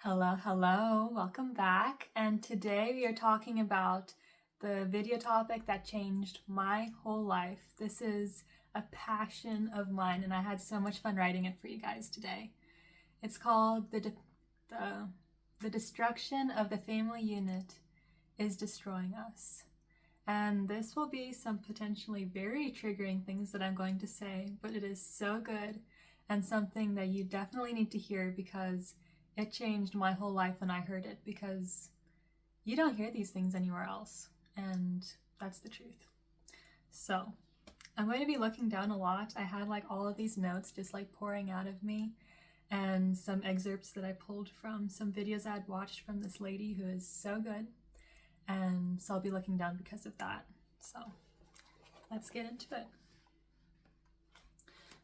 Hello, welcome back. And today we are talking about the video topic that changed my whole life. This is a passion of mine, and I had so much fun writing it for you guys today. It's called The Destruction of the Family Unit is Destroying Us. And this will be some potentially very triggering things that I'm going to say, but it is so good and something that you definitely need to hear because it changed my whole life when I heard it, because you don't hear these things anywhere else, and that's the truth. So I'm going to be looking down a lot. I had like all of these notes just like pouring out of me, and some excerpts that I pulled from some videos I had watched from this lady who is so good, and so I'll be looking down because of that. So let's get into it.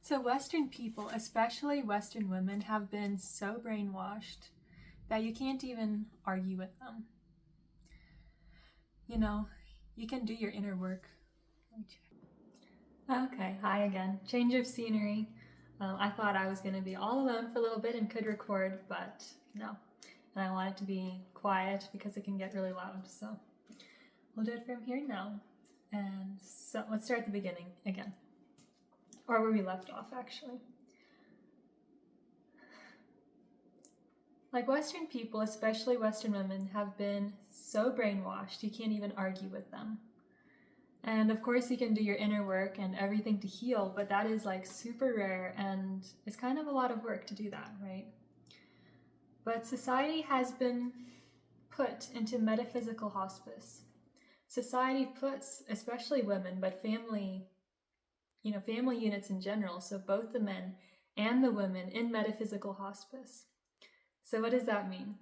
So Western people, especially Western women, have been so brainwashed that you can't even argue with them. You know, you can do your inner work. Let me check. Okay, hi again. Change of scenery. I thought I was going to be all alone for a little bit and could record, but no. And I want it to be quiet because it can get really loud. So we'll do it from here now. And so let's start at the beginning again. Or where we left off, actually. Like Western people, especially Western women, have been so brainwashed, you can't even argue with them. And of course you can do your inner work and everything to heal, but that is like super rare, and it's kind of a lot of work to do that, right? But society has been put into metaphysical hospice. Society puts, especially women, but family units in general, so both the men and the women, in metaphysical hospice. So what does that mean?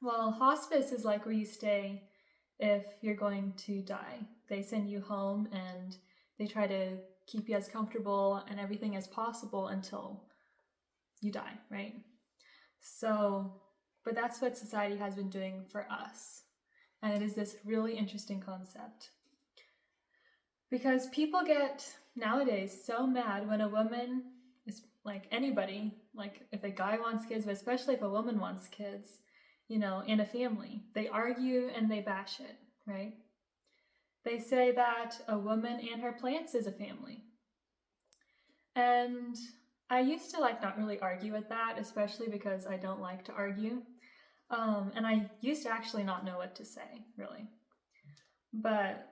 Well, hospice is like where you stay if you're going to die. They send you home and they try to keep you as comfortable and everything as possible until you die, right? So, but that's what society has been doing for us. And it is this really interesting concept. Because people get nowadays so mad when a woman is, like anybody, like if a guy wants kids, but especially if a woman wants kids, in a family, they argue and they bash it, right? They say that a woman and her plants is a family. And I used to not really argue with that, especially because I don't like to argue. And I used to actually not know what to say, really. But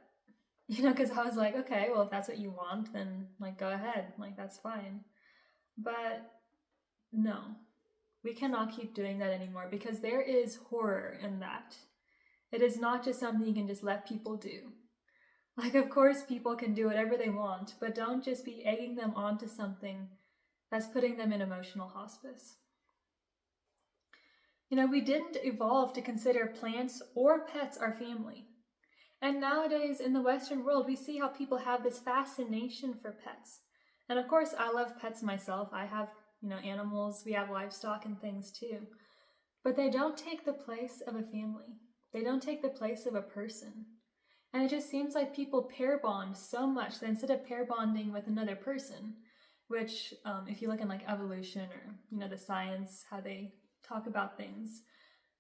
because I was like, okay, well, if that's what you want, then go ahead, that's fine. But no, we cannot keep doing that anymore, because there is horror in that. It is not just something you can just let people do. Of course, people can do whatever they want, but don't just be egging them onto something that's putting them in emotional hospice. We didn't evolve to consider plants or pets our family. And nowadays in the Western world, we see how people have this fascination for pets. And of course, I love pets myself. I have, animals, we have livestock and things too. But they don't take the place of a family. They don't take the place of a person. And it just seems like people pair bond so much that instead of pair bonding with another person, which if you look in evolution or, the science, how they talk about things,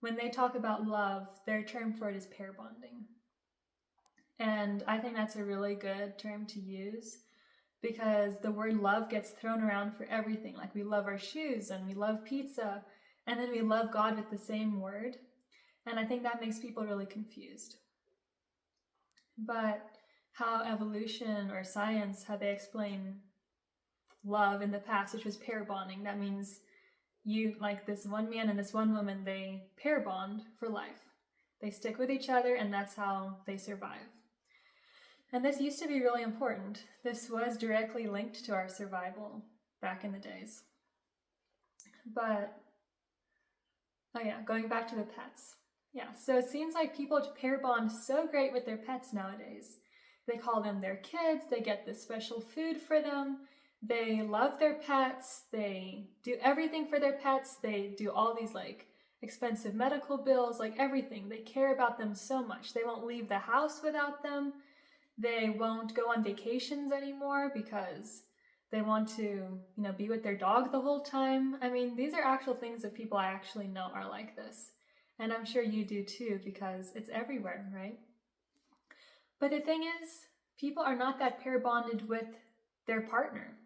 when they talk about love, their term for it is pair bonding. And I think that's a really good term to use, because the word love gets thrown around for everything. We love our shoes and we love pizza, and then we love God with the same word. And I think that makes people really confused. But how evolution or science, how they explain love in the past, which was pair bonding, that means you, this one man and this one woman, they pair bond for life. They stick with each other, and that's how they survive. And this used to be really important. This was directly linked to our survival back in the days. But, going back to the pets. Yeah, so it seems like people pair bond so great with their pets nowadays. They call them their kids, they get this special food for them, they love their pets, they do everything for their pets, they do all these expensive medical bills, everything. They care about them so much. They won't leave the house without them. They won't go on vacations anymore because They want to, be with their dog the whole time. I mean, these are actual things of people I actually know are like this. And I'm sure you do too, because it's everywhere, right? But the thing is, people are not that pair bonded with their partner.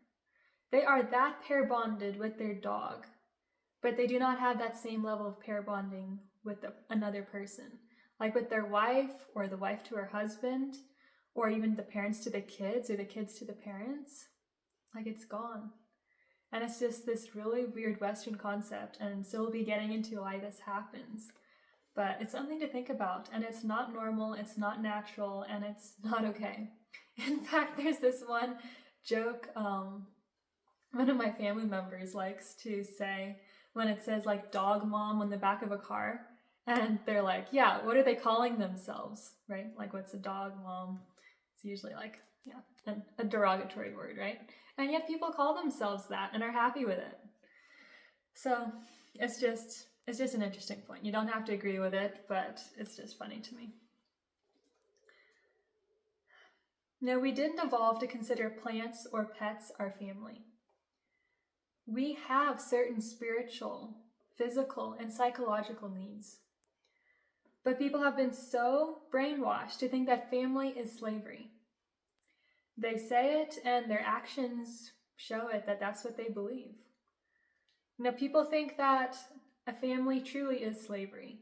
They are that pair bonded with their dog, but they do not have that same level of pair bonding with another person. Like with their wife, or the wife to her husband, or even the parents to the kids, or the kids to the parents. Like, it's gone. And it's just this really weird Western concept, and so we'll be getting into why this happens. But it's something to think about, and it's not normal, it's not natural, and it's not okay. In fact, there's this one joke one of my family members likes to say when it says like dog mom on the back of a car, and they're like, yeah, what are they calling themselves, right? Like, what's a dog mom? It's usually like, yeah, a derogatory word, right? And yet people call themselves that and are happy with it. So it's just an interesting point. You don't have to agree with it, but it's just funny to me. No, we didn't evolve to consider plants or pets our family. We have certain spiritual, physical, and psychological needs. But people have been so brainwashed to think that family is slavery. They say it and their actions show it, that that's what they believe. People think that a family truly is slavery.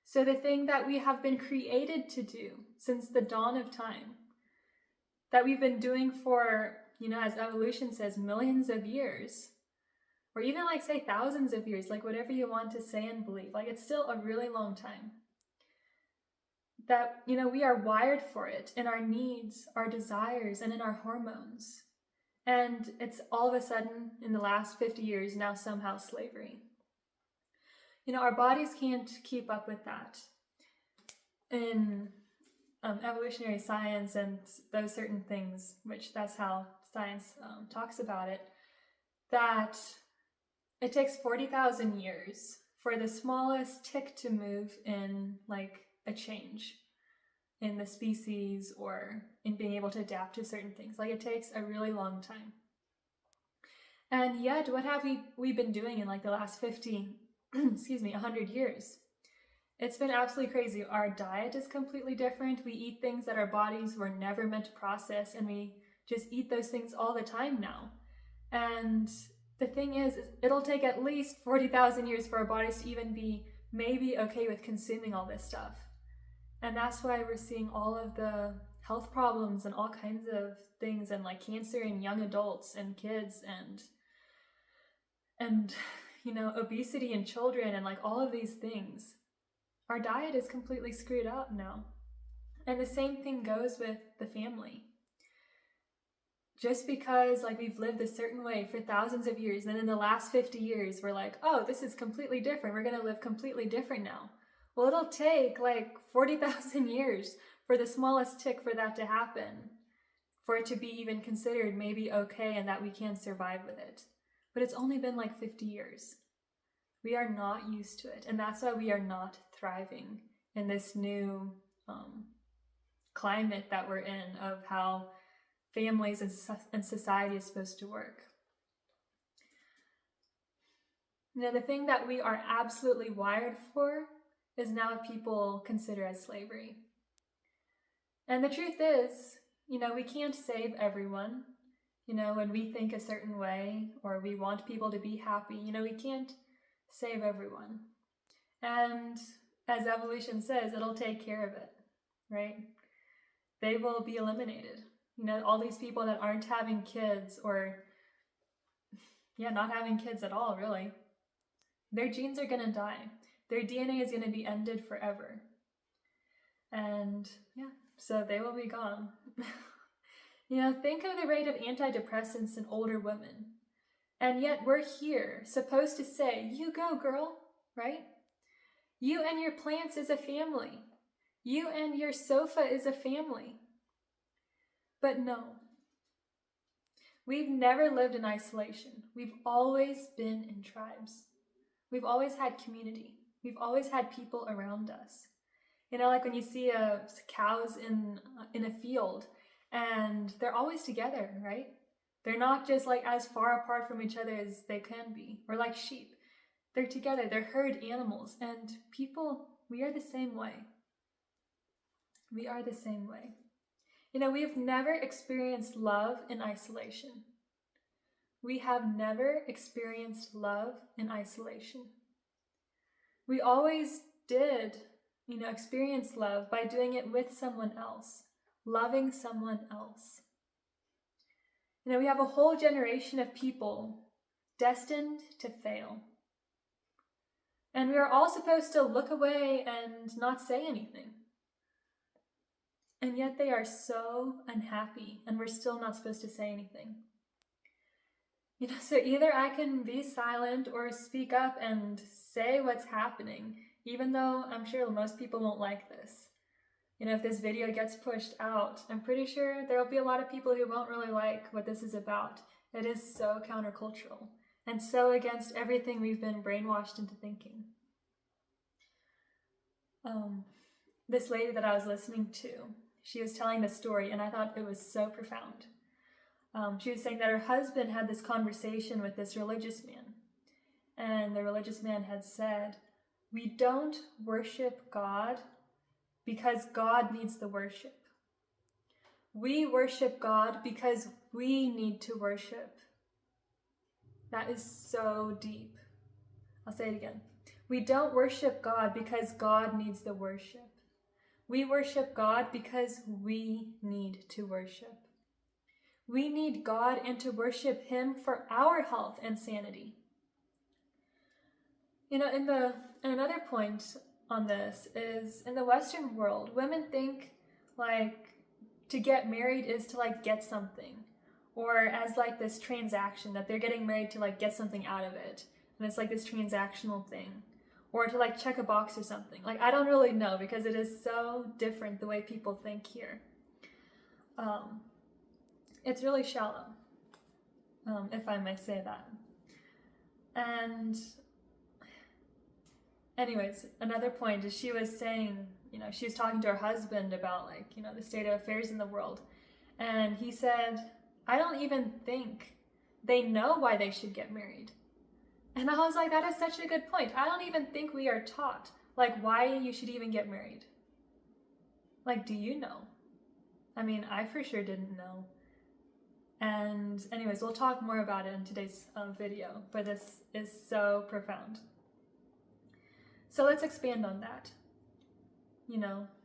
So the thing that we have been created to do since the dawn of time, that we've been doing for, as evolution says, millions of years, or even like say thousands of years, like whatever you want to say and believe, like it's still a really long time. That, we are wired for it in our needs, our desires, and in our hormones. And it's all of a sudden, in the last 50 years, now somehow slavery. Our bodies can't keep up with that. In evolutionary science and those certain things, which that's how science talks about it, that it takes 40,000 years for the smallest tick to move in like a change in the species or in being able to adapt to certain things. Like, it takes a really long time. And yet, what have we been doing in like the last 100 years? It's been absolutely crazy. Our diet is completely different. We eat things that our bodies were never meant to process, and we just eat those things all the time now. And the thing is it'll take at least 40,000 years for our bodies to even be maybe okay with consuming all this stuff. And that's why we're seeing all of the health problems and all kinds of things, and like cancer in young adults and kids, and obesity in children, and like all of these things. Our diet is completely screwed up now. And the same thing goes with the family. Just because like we've lived a certain way for thousands of years, then in the last 50 years, we're like, oh, this is completely different. We're going to live completely different now. Well, it'll take like 40,000 years for the smallest tick for that to happen, for it to be even considered maybe okay and that we can survive with it. But it's only been like 50 years. We are not used to it. And that's why we are not thriving in this new climate that we're in, of how families and society is supposed to work. The thing that we are absolutely wired for is now what people consider as slavery. And the truth is, we can't save everyone. When we think a certain way, or we want people to be happy, we can't save everyone. And as evolution says, it'll take care of it, right? They will be eliminated. All these people that aren't having kids, or not having kids at all, really, their genes are going to die. Their DNA is going to be ended forever. And so they will be gone. Think of the rate of antidepressants in older women. And yet we're here, supposed to say, you go, girl, right? You and your plants is a family. You and your sofa is a family. But no. We've never lived in isolation. We've always been in tribes. We've always had community. We've always had people around us. Like when you see cows in a field, and they're always together, right? They're not just like as far apart from each other as they can be. We're like sheep. They're together. They're herd animals. And people, we are the same way. We are the same way. We have never experienced love in isolation. We have never experienced love in isolation. We always did, experience love by doing it with someone else, loving someone else. We have a whole generation of people destined to fail. And we are all supposed to look away and not say anything. And yet they are so unhappy, and we're still not supposed to say anything. So either I can be silent or speak up and say what's happening, even though I'm sure most people won't like this. If this video gets pushed out, I'm pretty sure there'll be a lot of people who won't really like what this is about. It is so countercultural and so against everything we've been brainwashed into thinking. This lady that I was listening to, she was telling this story, and I thought it was so profound. She was saying that her husband had this conversation with this religious man, and the religious man had said, "We don't worship God because God needs the worship. We worship God because we need to worship." That is so deep. I'll say it again. We don't worship God because God needs the worship. We worship God because we need to worship. We need God and to worship Him for our health and sanity. Another point on this is, in the Western world, women think like to get married is to like get something, or as like this transaction, that they're getting married to like get something out of it, and it's like this transactional thing, or to like check a box or something. Like, I don't really know, because it is so different the way people think here. It's really shallow, if I may say that. And anyways, another point is, she was saying, she was talking to her husband about the state of affairs in the world. And he said, "I don't even think they know why they should get married." And I was like, that is such a good point. I don't even think we are taught why you should even get married. Do you know? I mean, I for sure didn't know. And anyways, we'll talk more about it in today's video, but this is so profound. So let's expand on that.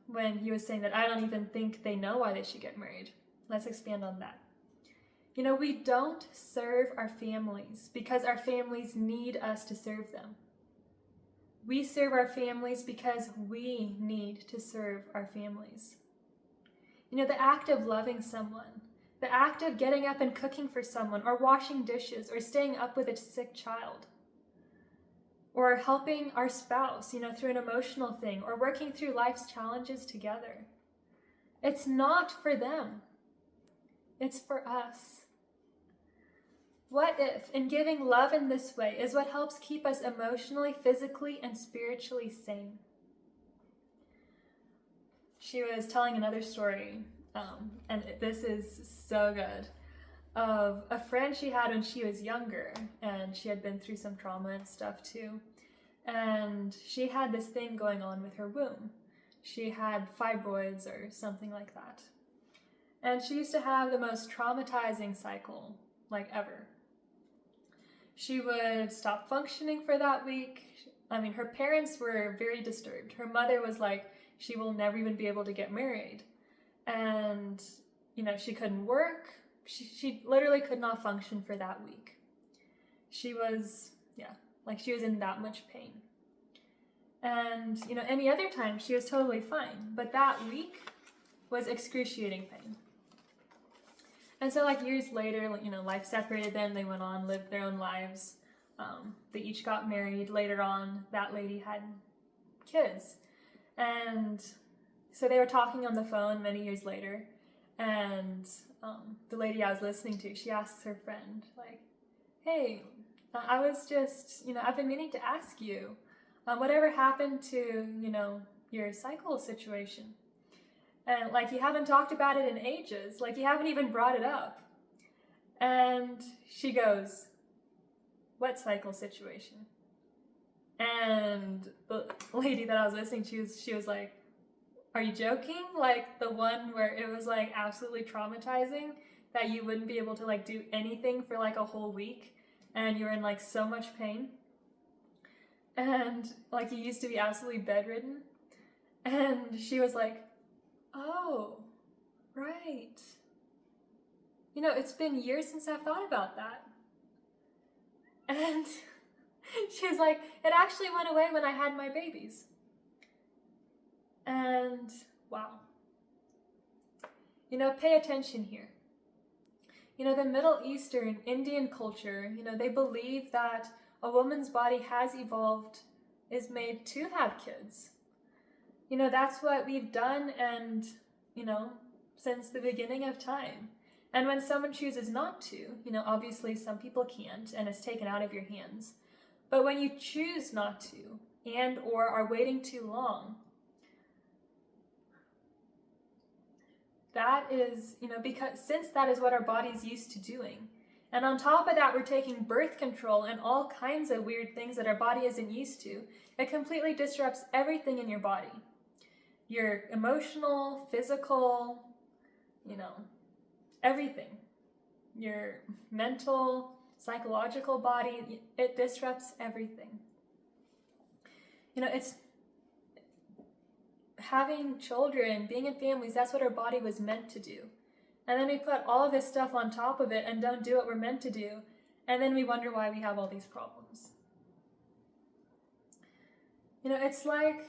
When he was saying that I don't even think they know why they should get married. Let's expand on that. We don't serve our families because our families need us to serve them. We serve our families because we need to serve our families. The act of loving someone, the act of getting up and cooking for someone, or washing dishes, or staying up with a sick child, or helping our spouse, through an emotional thing, or working through life's challenges together. It's not for them. It's for us. What if, in giving love in this way, is what helps keep us emotionally, physically, and spiritually sane? She was telling another story, and this is so good, of a friend she had when she was younger, and she had been through some trauma and stuff too. And she had this thing going on with her womb. She had fibroids or something like that. And she used to have the most traumatizing cycle, ever. She would stop functioning for that week. I mean, her parents were very disturbed. Her mother was like, she will never even be able to get married. And, she couldn't work. She literally could not function for that week. She was, she was in that much pain. And, any other time she was totally fine. But that week was excruciating pain. And so years later, life separated them. They went on, lived their own lives. They each got married. Later on, that lady had kids. And so they were talking on the phone many years later. And the lady I was listening to, she asks her friend, "Hey, I was just, I've been meaning to ask you, whatever happened to, your cycle situation? And you haven't talked about it in ages. You haven't even brought it up." And she goes, what cycle situation? And the lady that I was listening to, she was like, are you joking? Like the one where it was like absolutely traumatizing that you wouldn't be able to like do anything for like a whole week and you're in like so much pain. And like you used to be absolutely bedridden. And she was like, oh, right. You know, it's been years since I've thought about that. And she was like, it actually went away when I had my babies. And wow. You know, pay attention here. You know, the Middle Eastern Indian culture, you know, they believe that a woman's body has evolved, is made to have kids. You know, that's what we've done and, you know, since the beginning of time. And when someone chooses not to, you know, obviously some people can't and it's taken out of your hands. But when you choose not to and or are waiting too long, that is, you know, because since that is what our body's used to doing. And on top of that, we're taking birth control and all kinds of weird things that our body isn't used to. It completely disrupts everything in your body. Your emotional, physical, you know, everything. Your mental, psychological body, it disrupts everything. You know, it's having children, being in families, that's what our body was meant to do. And then we put all of this stuff on top of it and don't do what we're meant to do. And then we wonder why we have all these problems. You know, it's kind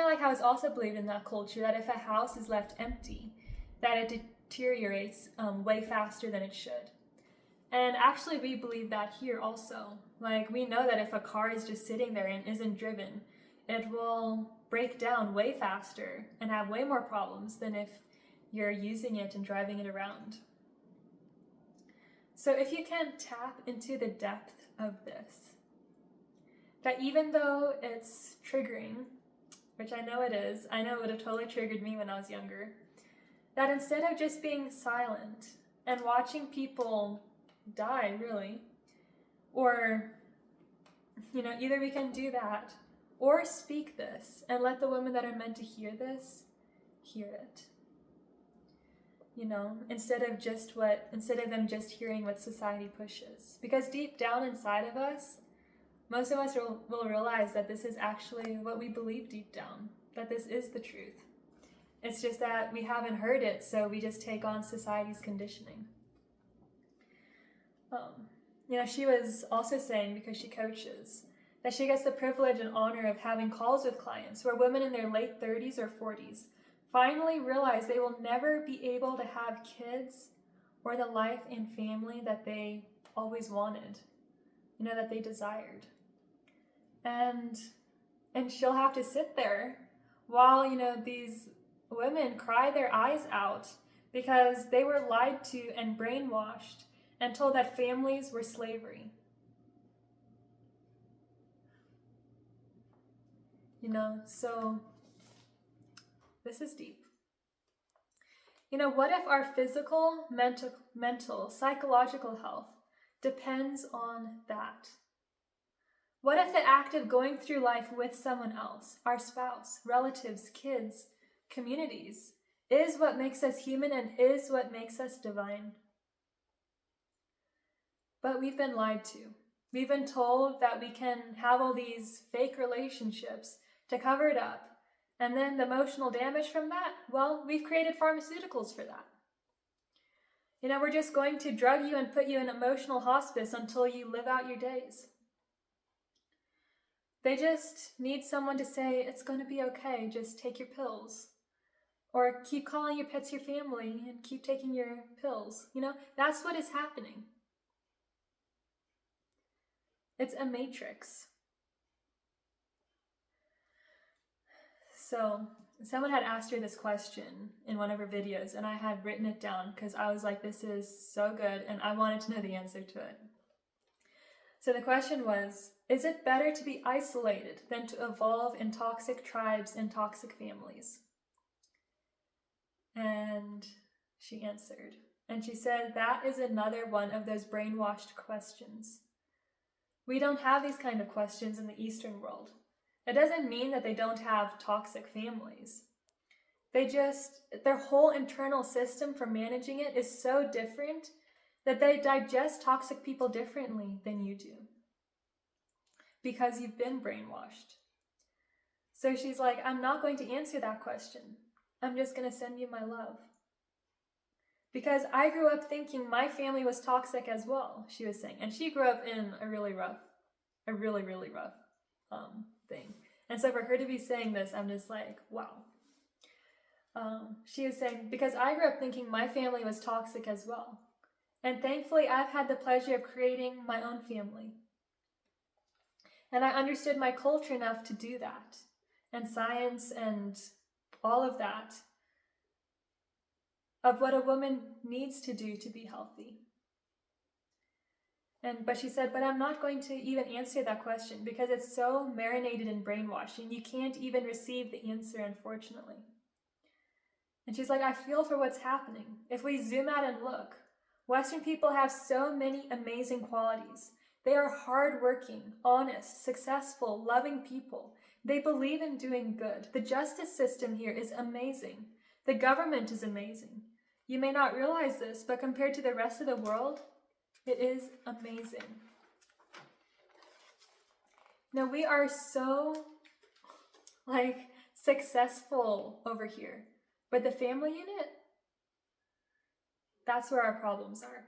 of like how it's also believed in that culture that if a house is left empty, that it deteriorates way faster than it should. And actually we believe that here also. Like we know that if a car is just sitting there and isn't driven, it will break down way faster and have way more problems than if you're using it and driving it around. So if you can tap into the depth of this, that even though it's triggering, which I know it is, I know it would have totally triggered me when I was younger, that instead of just being silent and watching people die, really, or, you know, either we can do that or speak this and let the women that are meant to hear this, hear it. You know, instead of them just hearing what society pushes. Because deep down inside of us, most of us will realize that this is actually what we believe deep down, that this is the truth. It's just that we haven't heard it, so we just take on society's conditioning. You know, she was also saying, because she coaches, that she gets the privilege and honor of having calls with clients where women in their late 30s or 40s finally realize they will never be able to have kids or the life and family that they always wanted, you know, that they desired. And she'll have to sit there while, you know, these women cry their eyes out because they were lied to and brainwashed and told that families were slavery. You know, so this is deep. You know, what if our physical, mental, psychological health depends on that? What if the act of going through life with someone else, our spouse, relatives, kids, communities, is what makes us human and is what makes us divine? But we've been lied to. We've been told that we can have all these fake relationships to cover it up. And then the emotional damage from that, well, we've created pharmaceuticals for that. You know, we're just going to drug you and put you in emotional hospice until you live out your days. They just need someone to say, it's going to be okay, just take your pills. Or keep calling your pets your family and keep taking your pills. You know, that's what is happening. It's a matrix. So someone had asked her this question in one of her videos, and I had written it down because I was like, this is so good, and I wanted to know the answer to it. So the question was, is it better to be isolated than to evolve in toxic tribes and toxic families? And she answered, And she said that is another one of those brainwashed questions. We don't have these kind of questions in the Eastern world. It doesn't mean that they don't have toxic families. Their whole internal system for managing it is so different that they digest toxic people differently than you do. Because you've been brainwashed. So she's like, I'm not going to answer that question. I'm just going to send you my love. Because I grew up thinking my family was toxic as well, she was saying. And she grew up in a really, really rough thing. And so for her to be saying this, I'm just like, wow. She was saying, because I grew up thinking my family was toxic as well. And thankfully, I've had the pleasure of creating my own family. And I understood my culture enough to do that. And science and all of that. Of what a woman needs to do to be healthy. But she said, but I'm not going to even answer that question because it's so marinated in brainwashing. You can't even receive the answer, unfortunately. And she's like, I feel for what's happening. If we zoom out and look, Western people have so many amazing qualities. They are hardworking, honest, successful, loving people. They believe in doing good. The justice system here is amazing. The government is amazing. You may not realize this, but compared to the rest of the world, it is amazing. Now we are so, successful over here. But the family unit, that's where our problems are,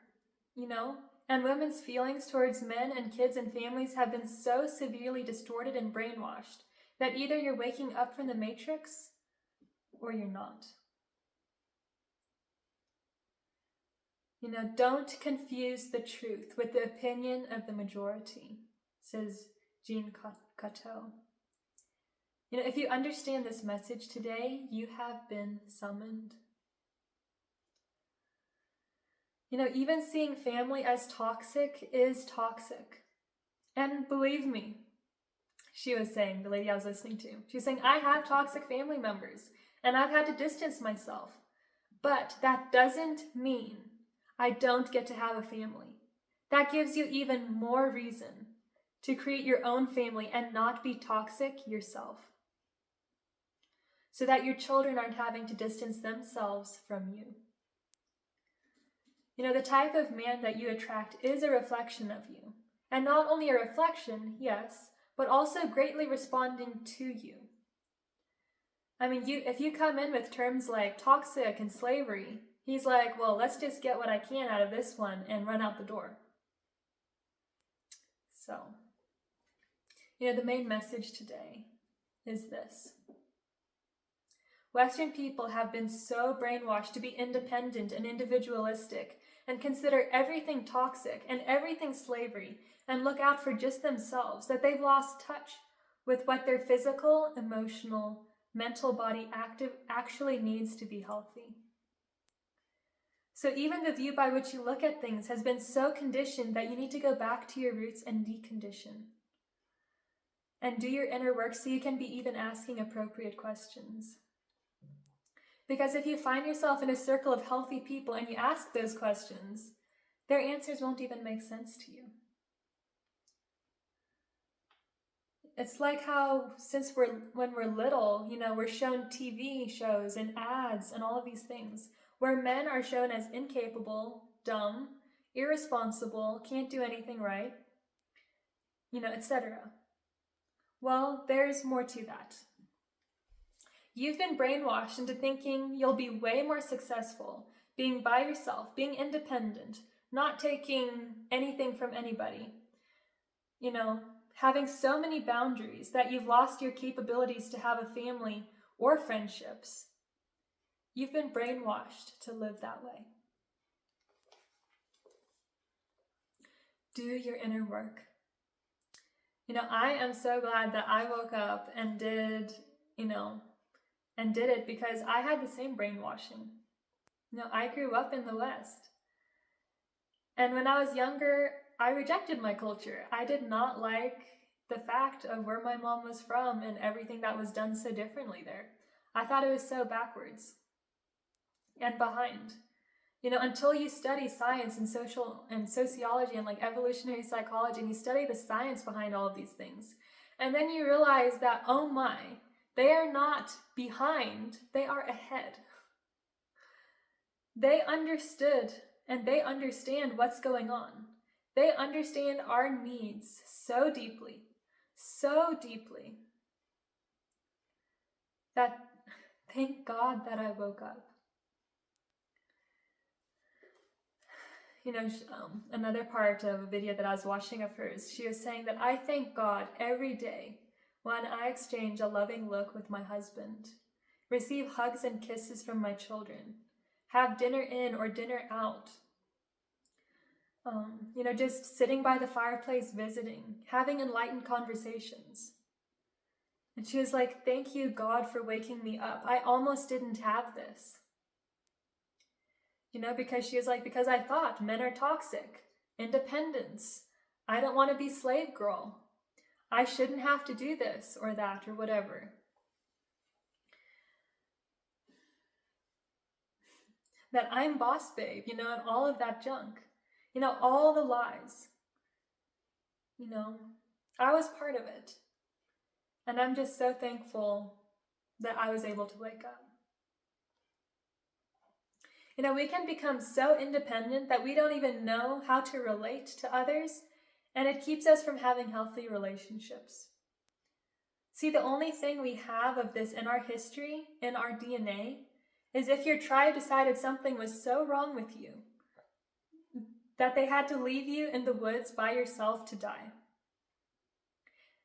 And women's feelings towards men and kids and families have been so severely distorted and brainwashed that either you're waking up from the matrix or you're not. Don't confuse the truth with the opinion of the majority, says Jean Cocteau. If you understand this message today, you have been summoned. Even seeing family as toxic is toxic. And believe me, she was saying, the lady I was listening to, she was saying, I have toxic family members and I've had to distance myself. But that doesn't mean I don't get to have a family. That gives you even more reason to create your own family and not be toxic yourself. So that your children aren't having to distance themselves from you. The type of man that you attract is a reflection of you. And not only a reflection, yes, but also greatly responding to you. If you come in with terms like toxic and slavery, he's like, well, let's just get what I can out of this one and run out the door. So, the main message today is this. Western people have been so brainwashed to be independent and individualistic and consider everything toxic and everything slavery and look out for just themselves that they've lost touch with what their physical, emotional, mental body actually needs to be healthy. So even the view by which you look at things has been so conditioned that you need to go back to your roots and decondition. And do your inner work so you can be even asking appropriate questions. Because if you find yourself in a circle of healthy people and you ask those questions, their answers won't even make sense to you. It's like how when we're little, we're shown TV shows and ads and all of these things where men are shown as incapable, dumb, irresponsible, can't do anything right, etc. Well, there's more to that. You've been brainwashed into thinking you'll be way more successful, being by yourself, being independent, not taking anything from anybody. Having so many boundaries that you've lost your capabilities to have a family or friendships. You've been brainwashed to live that way. Do your inner work. I am so glad that I woke up and did it because I had the same brainwashing. I grew up in the West. And when I was younger, I rejected my culture. I did not like the fact of where my mom was from and everything that was done so differently there. I thought it was so backwards and behind. Until you study science and sociology and like evolutionary psychology, and you study the science behind all of these things. And then you realize that, oh my, they are not behind, they are ahead. They understood and they understand what's going on. They understand our needs so deeply, that thank God that I woke up. Another part of a video that I was watching of hers, she was saying that I thank God every day when I exchange a loving look with my husband, receive hugs and kisses from my children, have dinner in or dinner out, just sitting by the fireplace visiting, having enlightened conversations. And she was like, thank you, God, for waking me up. I almost didn't have this. Because she was like, because I thought men are toxic, independence, I don't want to be slave girl, I shouldn't have to do this or that or whatever. That I'm boss babe, and all of that junk, all the lies, I was part of it. And I'm just so thankful that I was able to wake up. We can become so independent that we don't even know how to relate to others, and it keeps us from having healthy relationships. See, the only thing we have of this in our history, in our DNA, is if your tribe decided something was so wrong with you that they had to leave you in the woods by yourself to die.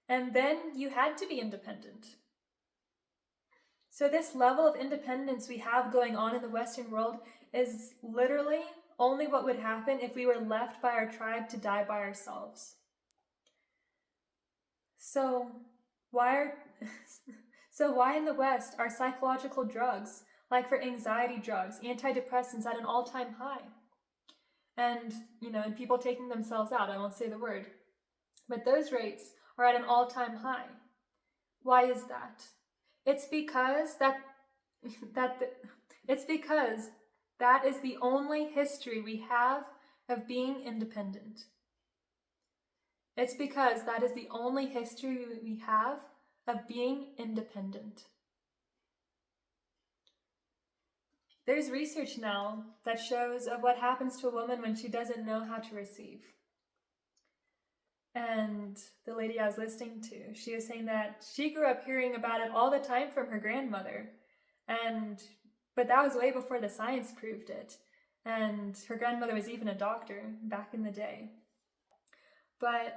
And then you had to be independent. So this level of independence we have going on in the Western world is literally only what would happen if we were left by our tribe to die by ourselves. So why in the West are psychological drugs, like for anxiety drugs, antidepressants, at an all-time high? And, and people taking themselves out, I won't say the word, but those rates are at an all-time high. Why is that? It's because that is the only history we have of being independent. It's because that is the only history we have of being independent. There's research now that shows of what happens to a woman when she doesn't know how to receive. And the lady I was listening to, she was saying that she grew up hearing about it all the time from her grandmother. But that was way before the science proved it. And her grandmother was even a doctor back in the day. But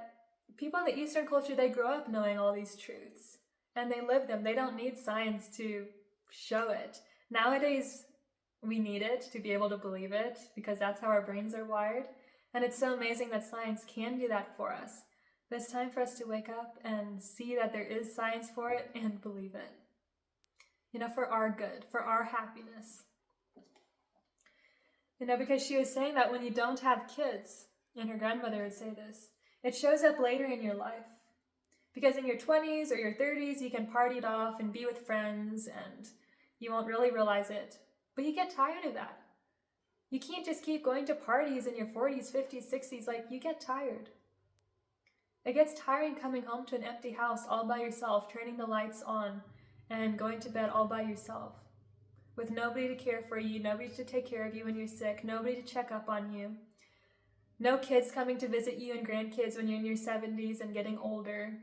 people in the Eastern culture, they grow up knowing all these truths. And they live them. They don't need science to show it. Nowadays, we need it to be able to believe it, because that's how our brains are wired. And it's so amazing that science can do that for us. But it's time for us to wake up and see that there is science for it and believe it. For our good, for our happiness. Because she was saying that when you don't have kids, and her grandmother would say this, it shows up later in your life. Because in your 20s or your 30s, you can party it off and be with friends, and you won't really realize it. But you get tired of that. You can't just keep going to parties in your 40s, 50s, 60s. You get tired. It gets tiring coming home to an empty house all by yourself, turning the lights on, and going to bed all by yourself. With nobody to care for you, nobody to take care of you when you're sick, nobody to check up on you. No kids coming to visit you and grandkids when you're in your 70s and getting older.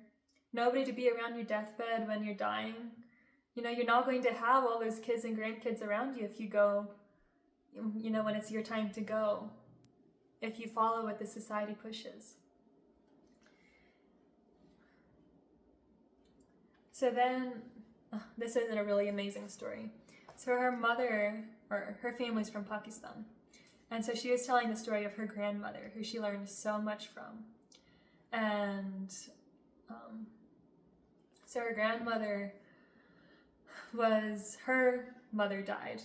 Nobody to be around your deathbed when you're dying. You're not going to have all those kids and grandkids around you if you go, when it's your time to go, if you follow what the society pushes. So then, this is a really amazing story. So her mother, or her family's from Pakistan. And so she was telling the story of her grandmother, who she learned so much from. And so her grandmother her mother died.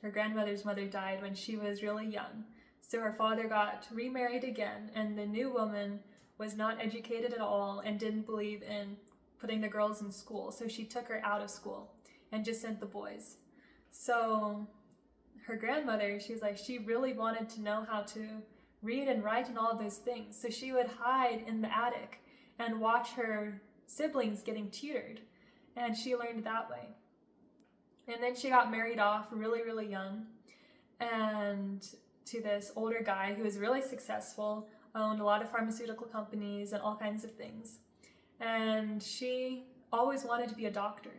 Her grandmother's mother died when she was really young. So her father got remarried again, and the new woman was not educated at all and didn't believe in putting the girls in school. So she took her out of school and just sent the boys. So her grandmother, she was like, she really wanted to know how to read and write and all of those things. So she would hide in the attic and watch her siblings getting tutored. And she learned that way. And then she got married off really, really young, and to this older guy who was really successful, owned a lot of pharmaceutical companies and all kinds of things. And she always wanted to be a doctor.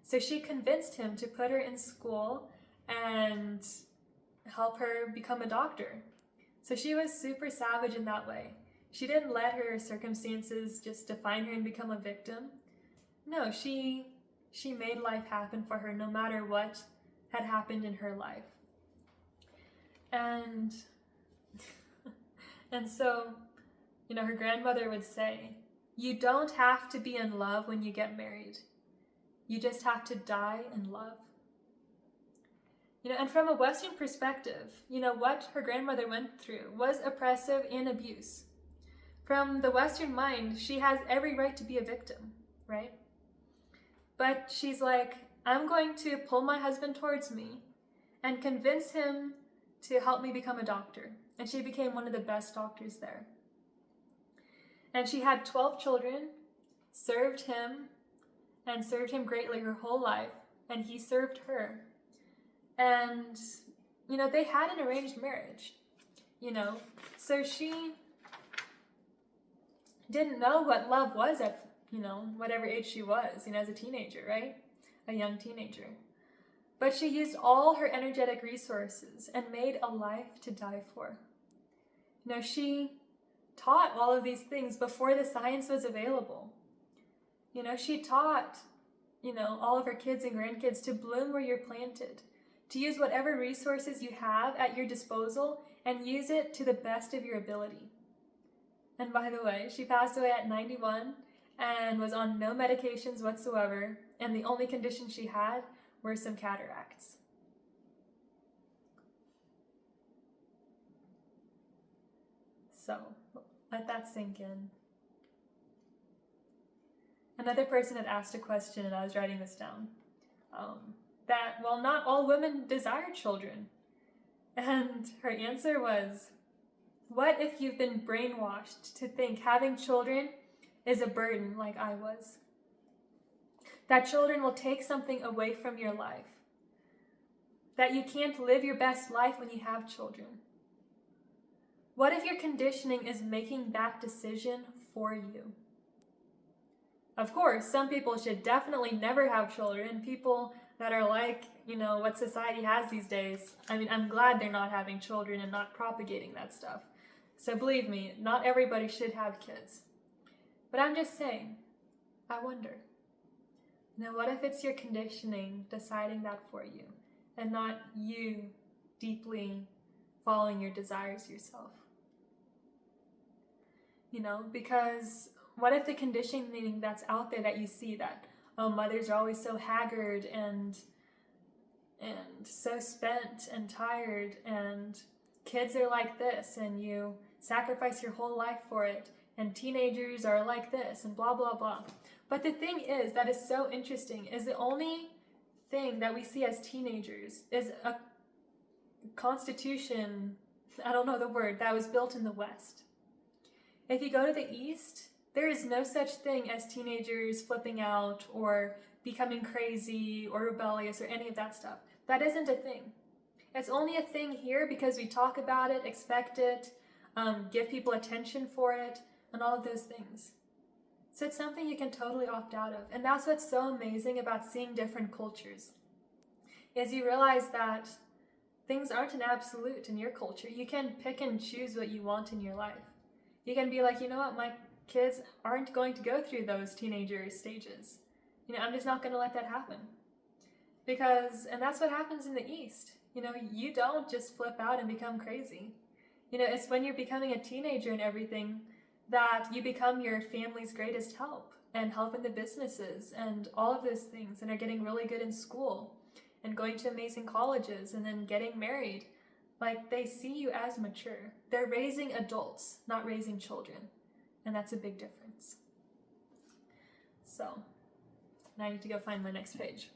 So she convinced him to put her in school and help her become a doctor. So she was super savage in that way. She didn't let her circumstances just define her and become a victim. No, she made life happen for her no matter what had happened in her life. And so, her grandmother would say, you don't have to be in love when you get married. You just have to die in love. And from a Western perspective, what her grandmother went through was oppressive and abuse. From the Western mind, she has every right to be a victim, right? But she's like, I'm going to pull my husband towards me and convince him to help me become a doctor. And she became one of the best doctors there. And she had 12 children, served him greatly her whole life, and he served her. And, they had an arranged marriage, so she didn't know what love was at, whatever age she was, as a teenager, right? A young teenager. But she used all her energetic resources and made a life to die for. She taught all of these things before the science was available. She taught, all of her kids and grandkids to bloom where you're planted, to use whatever resources you have at your disposal and use it to the best of your ability. And by the way, she passed away at 91 and was on no medications whatsoever, and the only condition she had were some cataracts. So, let that sink in. Another person had asked a question, and I was writing this down, that, not all women desire children. And her answer was, what if you've been brainwashed to think having children is a burden like I was? That children will take something away from your life. That you can't live your best life when you have children. What if your conditioning is making that decision for you? Of course, some people should definitely never have children. People that are like, what society has these days. I'm glad they're not having children and not propagating that stuff. So believe me, not everybody should have kids. But I'm just saying, I wonder, what if it's your conditioning deciding that for you and not you deeply following your desires yourself? Because what if the conditioning that's out there that you see that, mothers are always so haggard and so spent and tired, and kids are like this, and you sacrifice your whole life for it, and teenagers are like this, and blah, blah, blah. But the thing is, that is so interesting, is the only thing that we see as teenagers is a constitution, I don't know the word, that was built in the West. If you go to the East, there is no such thing as teenagers flipping out or becoming crazy or rebellious or any of that stuff. That isn't a thing. It's only a thing here because we talk about it, expect it, give people attention for it, and all of those things. So it's something you can totally opt out of. And that's what's so amazing about seeing different cultures, is you realize that things aren't an absolute in your culture. You can pick and choose what you want in your life. You can be like, my kids aren't going to go through those teenager stages. I'm just not going to let that happen. And that's what happens in the East. You don't just flip out and become crazy. It's when you're becoming a teenager and everything that you become your family's greatest help and help in the businesses and all of those things, and are getting really good in school and going to amazing colleges and then getting married. Like, they see you as mature. They're raising adults, not raising children. And that's a big difference. So, now I need to go find my next page.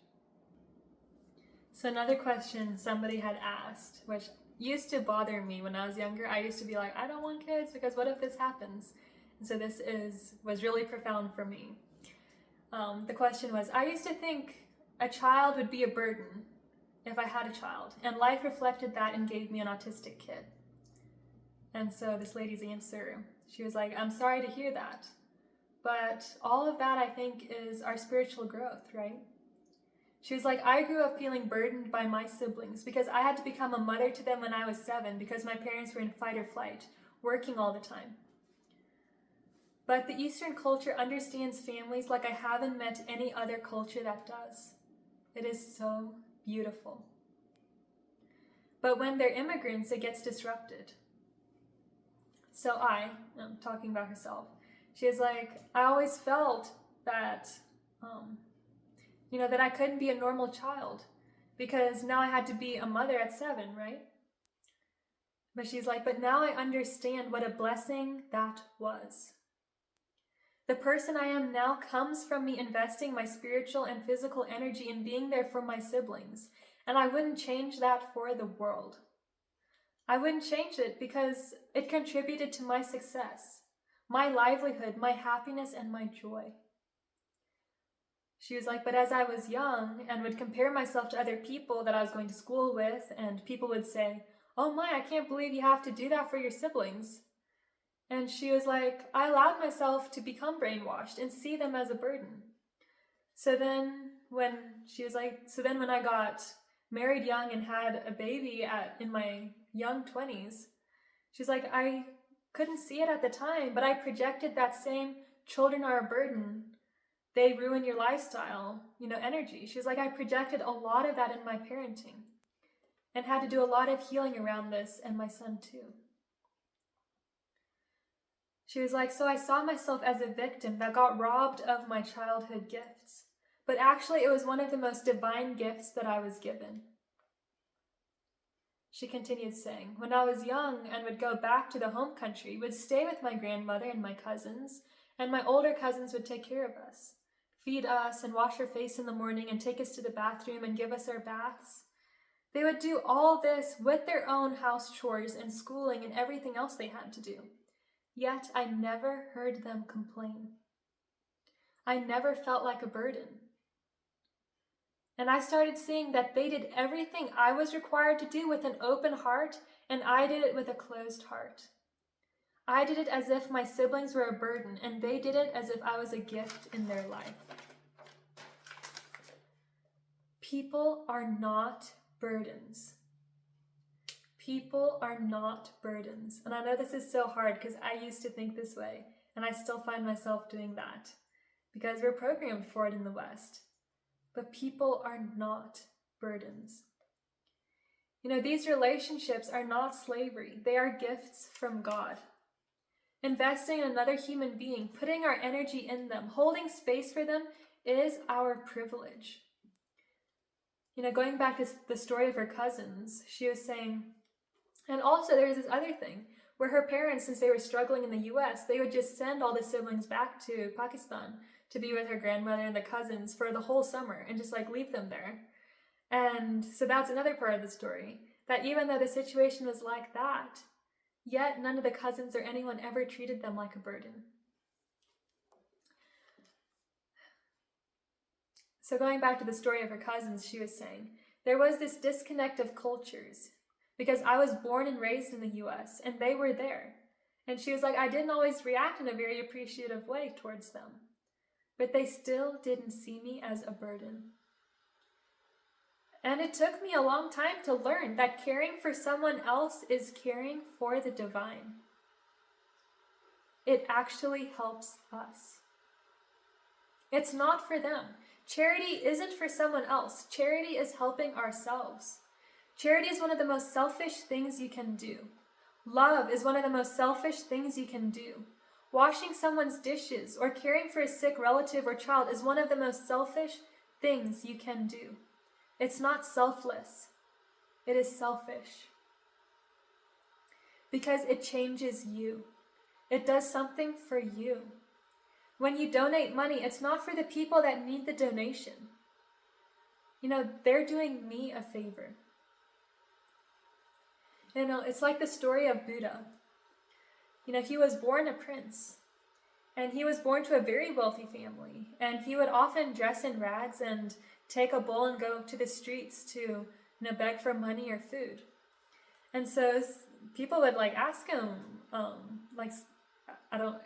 So another question somebody had asked, which used to bother me when I was younger, I used to be like, I don't want kids because what if this happens? And so this was really profound for me. The question was, I used to think a child would be a burden if I had a child, and life reflected that and gave me an autistic kid. And so this lady's answer, she was like, I'm sorry to hear that, but all of that I think is our spiritual growth, right? She was like, I grew up feeling burdened by my siblings because I had to become a mother to them when I was 7 because my parents were in fight or flight, working all the time. But the Eastern culture understands families like I haven't met any other culture that does. It is so beautiful. But when they're immigrants, it gets disrupted. So I'm talking about herself, she was like, I always felt that, that I couldn't be a normal child because now I had to be a mother at 7, right? But she's like, but now I understand what a blessing that was. The person I am now comes from me investing my spiritual and physical energy in being there for my siblings, and I wouldn't change that for the world. I wouldn't change it because it contributed to my success, my livelihood, my happiness, and my joy. She was like, but as I was young and would compare myself to other people that I was going to school with, and people would say, oh my, I can't believe you have to do that for your siblings. And she was like, I allowed myself to become brainwashed and see them as a burden. So then when I got married young and had a baby in my young 20s, she's like, I couldn't see it at the time, but I projected that same children are a burden, they ruin your lifestyle, energy. She was like, I projected a lot of that in my parenting and had to do a lot of healing around this, and my son too. She was like, so I saw myself as a victim that got robbed of my childhood gifts, but actually it was one of the most divine gifts that I was given. She continued saying, when I was young and would go back to the home country, would stay with my grandmother and my cousins, and my older cousins would take care of us, feed us and wash our face in the morning and take us to the bathroom and give us our baths. They would do all this with their own house chores and schooling and everything else they had to do. Yet I never heard them complain. I never felt like a burden. And I started seeing that they did everything I was required to do with an open heart, and I did it with a closed heart. I did it as if my siblings were a burden, and they did it as if I was a gift in their life. People are not burdens. People are not burdens. And I know this is so hard because I used to think this way, and I still find myself doing that because we're programmed for it in the West. But people are not burdens. These relationships are not slavery. They are gifts from God. Investing in another human being, putting our energy in them, holding space for them is our privilege. Going back to the story of her cousins, she was saying, and also there's this other thing where her parents, since they were struggling in the US, they would just send all the siblings back to Pakistan to be with her grandmother and the cousins for the whole summer and just leave them there. And so that's another part of the story, that even though the situation was like that, yet none of the cousins or anyone ever treated them like a burden. So going back to the story of her cousins, she was saying, there was this disconnect of cultures because I was born and raised in the US and they were there. And she was like, I didn't always react in a very appreciative way towards them, but they still didn't see me as a burden. And it took me a long time to learn that caring for someone else is caring for the divine. It actually helps us. It's not for them. Charity isn't for someone else. Charity is helping ourselves. Charity is one of the most selfish things you can do. Love is one of the most selfish things you can do. Washing someone's dishes or caring for a sick relative or child is one of the most selfish things you can do. It's not selfless. It is selfish. Because it changes you. It does something for you. When you donate money, it's not for the people that need the donation. they're doing me a favor. It's like the story of Buddha. He was born a prince, and he was born to a very wealthy family, and he would often dress in rags and take a bowl and go to the streets to, beg for money or food. And so people would ask him, I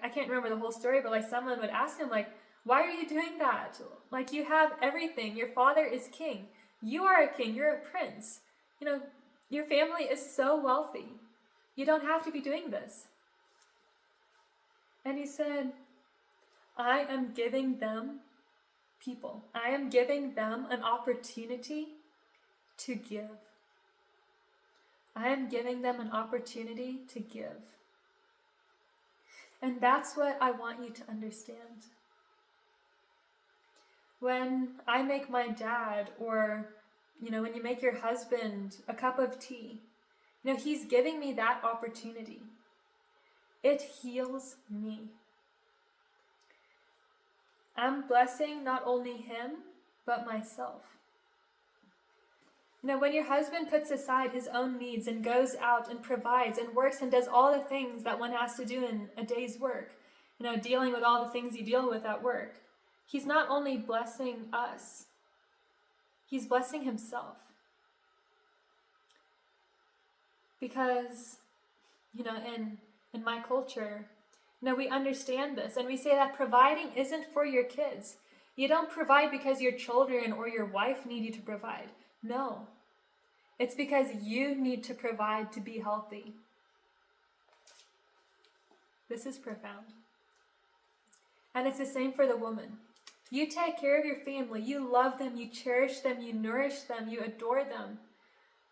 can't remember the whole story, but someone would ask him, why are you doing that? You have everything. Your father is king. You are a king. You're a prince. Your family is so wealthy. You don't have to be doing this. And he said, I am giving them people. I am giving them an opportunity to give. I am giving them an opportunity to give. And that's what I want you to understand. When I make my dad, or, when you make your husband a cup of tea, he's giving me that opportunity. It heals me. I'm blessing not only him, but myself. When your husband puts aside his own needs and goes out and provides and works and does all the things that one has to do in a day's work, dealing with all the things you deal with at work, he's not only blessing us, he's blessing himself. Because, in my culture, we understand this, and we say that providing isn't for your kids. You don't provide because your children or your wife need you to provide. No. It's because you need to provide to be healthy. This is profound. And it's the same for the woman. You take care of your family. You love them. You cherish them. You nourish them. You adore them.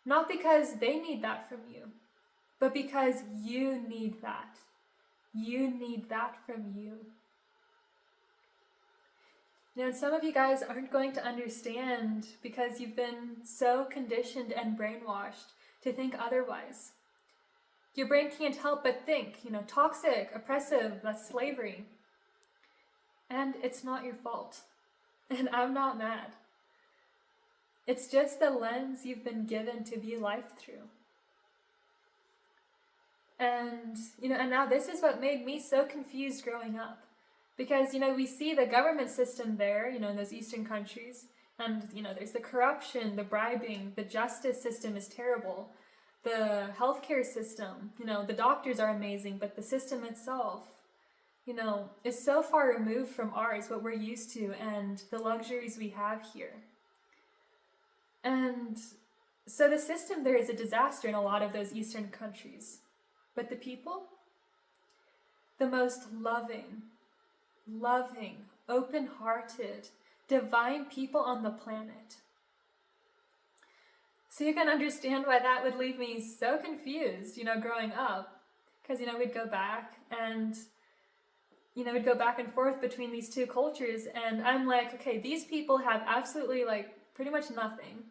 Not because they need that from you, but because you need that. You need that from you. And some of you guys aren't going to understand because you've been so conditioned and brainwashed to think otherwise. Your brain can't help but think, toxic, oppressive, that's slavery. And it's not your fault. And I'm not mad. It's just the lens you've been given to view life through. And, and now this is what made me so confused growing up. Because, we see the government system there, in those Eastern countries. And, there's the corruption, the bribing, the justice system is terrible. The healthcare system, the doctors are amazing, but the system itself, is so far removed from ours, what we're used to, and the luxuries we have here. And so the system there is a disaster in a lot of those Eastern countries. But the people, the most loving, open-hearted, divine people on the planet. So you can understand why that would leave me so confused, growing up. Because, we'd go back and, we'd go back and forth between these two cultures. And I'm like, okay, these people have absolutely, pretty much nothing.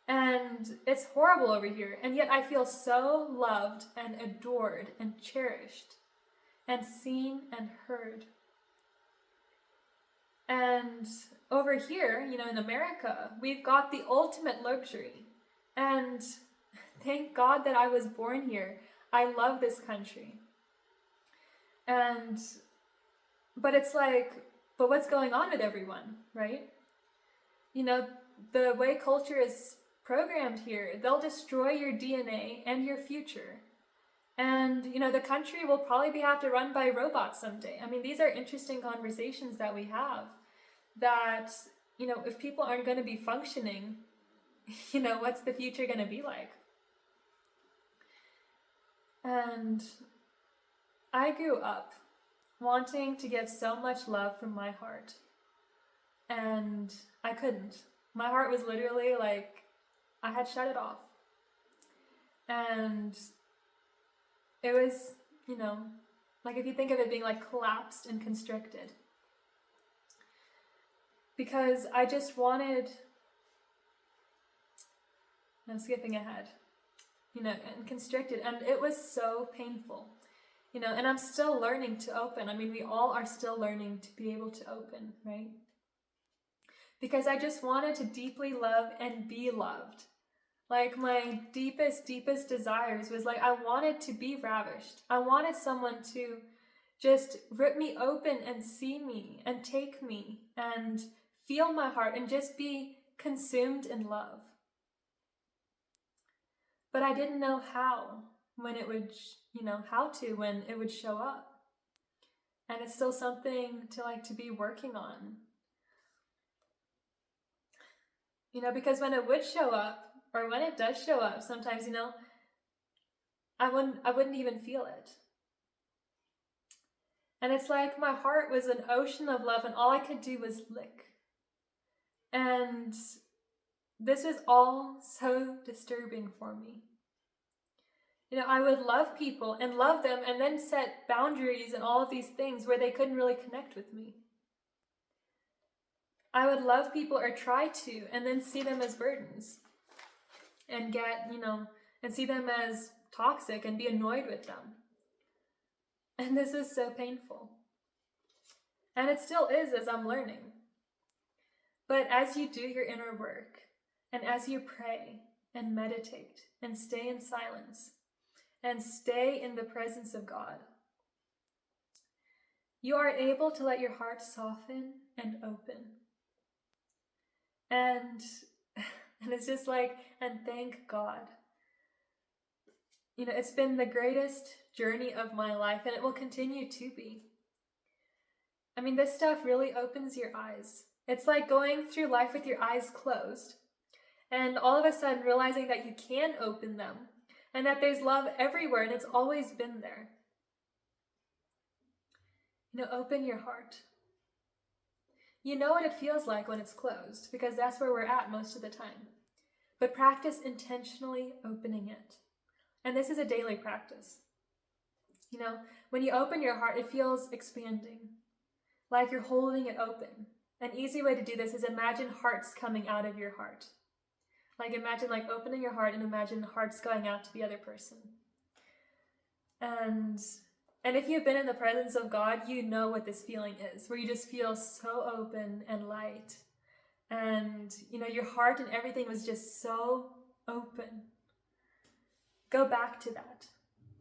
And it's horrible over here. And yet I feel so loved and adored and cherished and seen and heard. And over here, in America, we've got the ultimate luxury. And thank God that I was born here. I love this country. But it's but what's going on with everyone, right? The way culture is programmed here, they'll destroy your DNA and your future. And, the country will probably have to run by robots someday. I mean, these are interesting conversations that we have. That, if people aren't going to be functioning, what's the future going to be like? And I grew up wanting to give so much love from my heart. And I couldn't. My heart was literally I had shut it off. And it was, if you think of it being collapsed and constricted. Because I just wanted, I'm skipping ahead, and constricted. And it was so painful, and I'm still learning to open. I mean, we all are still learning to be able to open, right? because I just wanted to deeply love and be loved. Like my deepest desires was like, I wanted to be ravished. I wanted someone to just rip me open and see me and take me and feel my heart and just be consumed in love. But I didn't know how, when it would, when it would show up. And it's still something to be working on. Because when it would show up, or when it does show up, sometimes, I wouldn't even feel it. And it's like my heart was an ocean of love and all I could do was lick. And this was all so disturbing for me. I would love people and love them and then set boundaries and all of these things where they couldn't really connect with me. I would love people or try to and then see them as burdens and and see them as toxic and be annoyed with them. And this is so painful. And it still is as I'm learning. But as you do your inner work and as you pray and meditate and stay in silence and stay in the presence of God, you are able to let your heart soften and open. And it's just and thank God. It's been the greatest journey of my life, and it will continue to be. This stuff really opens your eyes. It's like going through life with your eyes closed, and all of a sudden realizing that you can open them, and that there's love everywhere, and it's always been there. Open your heart. You know what it feels like when it's closed, because that's where we're at most of the time. But practice intentionally opening it. And this is a daily practice. When you open your heart, it feels expanding, like you're holding it open. An easy way to do this is imagine hearts coming out of your heart. Imagine opening your heart and imagine hearts going out to the other person. And if you've been in the presence of God, you know what this feeling is, where you just feel so open and light. And, your heart and everything was just so open. Go back to that.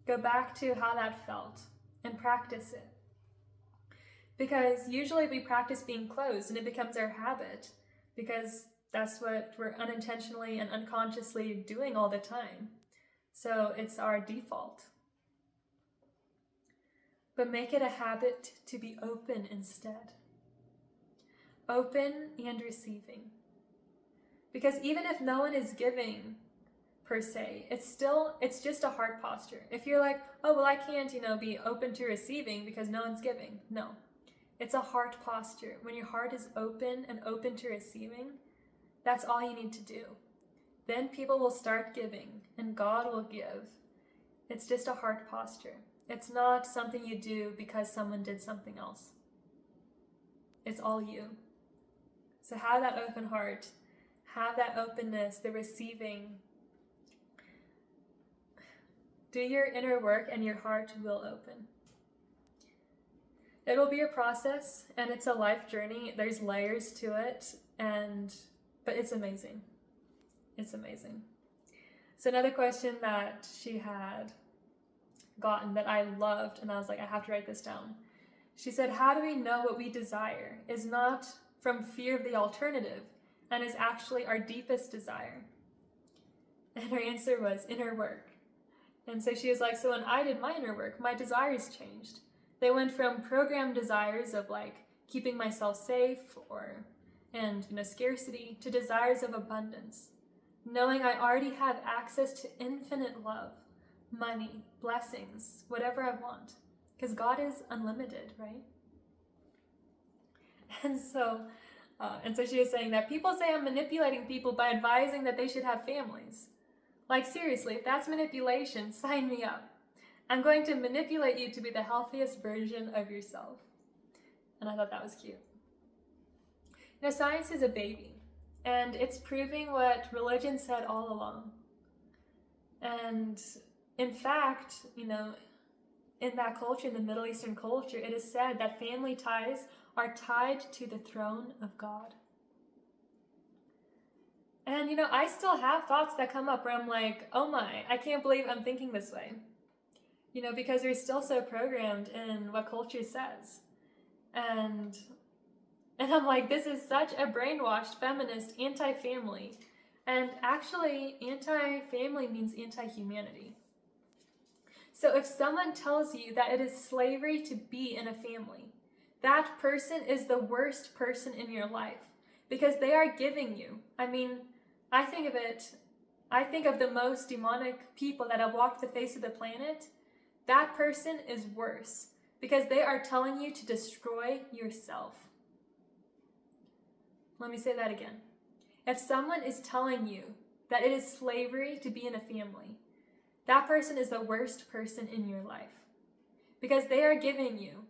Go back to how that felt and practice it. Because usually we practice being closed and it becomes our habit because that's what we're unintentionally and unconsciously doing all the time. So it's our default. But make it a habit to be open instead. Open and receiving. Because even if no one is giving, per se, it's just a heart posture. If you're like, oh, well, I can't, be open to receiving because no one's giving. No, it's a heart posture. When your heart is open and open to receiving, that's all you need to do. Then people will start giving and God will give. It's just a heart posture. It's not something you do because someone did something else. It's all you. So have that open heart, have that openness, the receiving. Do your inner work and your heart will open. It will be a process and it's a life journey. There's layers to it, but it's amazing. It's amazing. So another question that she had gotten that I loved, and I was like, I have to write this down. She said, how do we know what we desire is not from fear of the alternative and is actually our deepest desire? And her answer was inner work. And so she was like, so when I did my inner work, my desires changed. They went from programmed desires of keeping myself safe and scarcity to desires of abundance, knowing I already have access to infinite love, money, blessings, whatever I want, because God is unlimited, right? And so she was saying that people say I'm manipulating people by advising that they should have families. Seriously, if that's manipulation, sign me up. I'm going to manipulate you to be the healthiest version of yourself. And I thought that was cute. Science is a baby, and it's proving what religion said all along. And in fact, in that culture, in the Middle Eastern culture, it is said that family ties are tied to the throne of God. And, I still have thoughts that come up where I'm like, oh my, I can't believe I'm thinking this way. Because we're still so programmed in what culture says. And I'm like, this is such a brainwashed, feminist, anti-family. And actually, anti-family means anti-humanity. So if someone tells you that it is slavery to be in a family, that person is the worst person in your life because they are giving you. I think of the most demonic people that have walked the face of the planet. That person is worse because they are telling you to destroy yourself. Let me say that again. If someone is telling you that it is slavery to be in a family, that person is the worst person in your life because they are giving you.